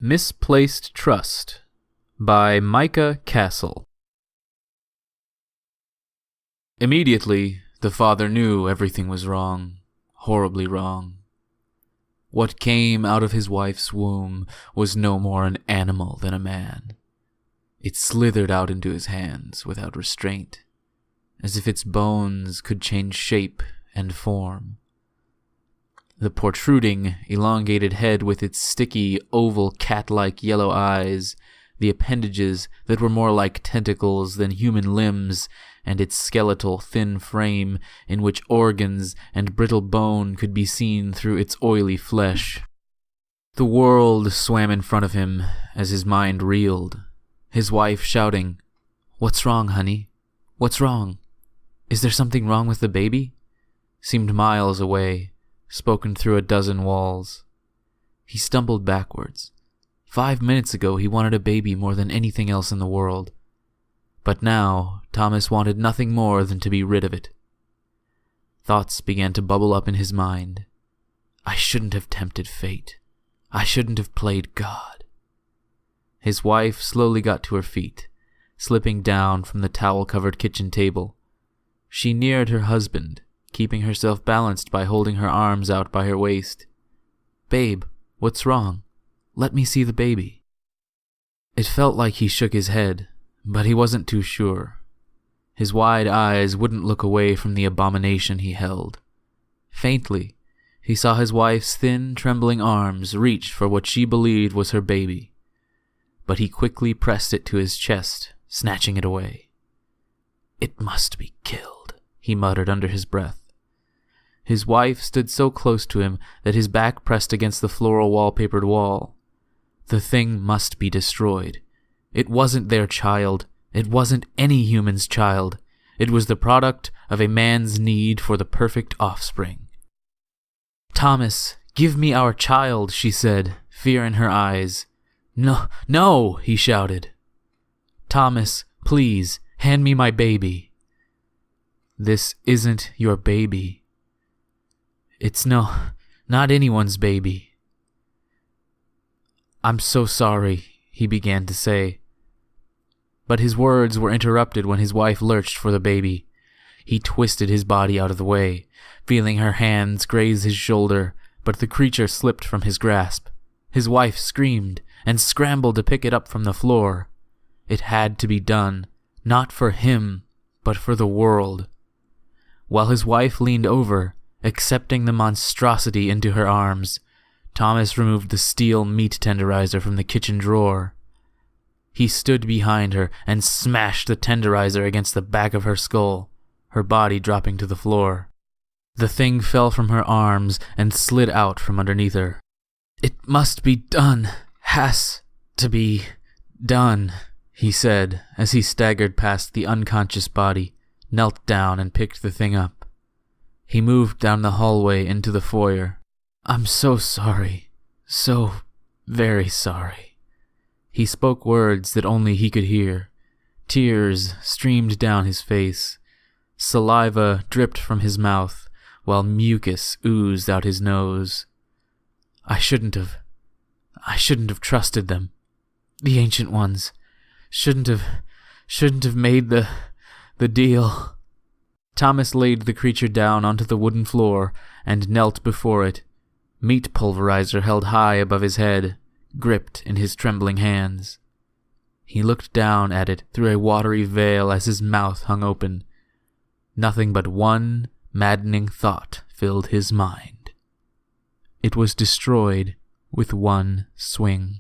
Misplaced Trust by Micah Castle. Immediately, the father knew everything was wrong, horribly wrong. What came out of his wife's womb was no more an animal than a man. It slithered out into his hands without restraint, as if its bones could change shape and form. The protruding, elongated head with its sticky, oval, cat-like yellow eyes, the appendages that were more like tentacles than human limbs, and its skeletal, thin frame in which organs and brittle bone could be seen through its oily flesh. The world swam in front of him as his mind reeled, his wife shouting, "What's wrong, honey? What's wrong? Is there something wrong with the baby?" seemed miles away, spoken through a dozen walls. He stumbled backwards. 5 minutes ago he wanted a baby more than anything else in the world. But now Thomas wanted nothing more than to be rid of it. Thoughts began to bubble up in his mind. I shouldn't have tempted fate. I shouldn't have played God. His wife slowly got to her feet, slipping down from the towel-covered kitchen table. She neared her husband, keeping herself balanced by holding her arms out by her waist. "Babe, what's wrong? Let me see the baby." It felt like he shook his head, but he wasn't too sure. His wide eyes wouldn't look away from the abomination he held. Faintly, he saw his wife's thin, trembling arms reach for what she believed was her baby, but he quickly pressed it to his chest, snatching it away. "It must be killed," he muttered under his breath. His wife stood so close to him that his back pressed against the floral wallpapered wall. The thing must be destroyed. It wasn't their child. It wasn't any human's child. It was the product of a man's need for the perfect offspring. "Thomas, give me our child," she said, fear in her eyes. "No, no," he shouted. "Thomas, please, hand me my baby." "This isn't your baby." "It's not anyone's baby." "I'm so sorry," he began to say. But his words were interrupted when his wife lurched for the baby. He twisted his body out of the way, feeling her hands graze his shoulder, but the creature slipped from his grasp. His wife screamed and scrambled to pick it up from the floor. It had to be done, not for him, but for the world. While his wife leaned over, accepting the monstrosity into her arms, Thomas removed the steel meat tenderizer from the kitchen drawer. He stood behind her and smashed the tenderizer against the back of her skull, her body dropping to the floor. The thing fell from her arms and slid out from underneath her. "It must be done. Has to be done," he said as he staggered past the unconscious body, knelt down and picked the thing up. He moved down the hallway into the foyer. "I'm so sorry. So very sorry." He spoke words that only he could hear. Tears streamed down his face. Saliva dripped from his mouth, while mucus oozed out his nose. I shouldn't have trusted them. The Ancient Ones. Shouldn't have made the deal. Thomas laid the creature down onto the wooden floor and knelt before it, meat pulverizer held high above his head, gripped in his trembling hands. He looked down at it through a watery veil as his mouth hung open. Nothing but one maddening thought filled his mind. It was destroyed with one swing.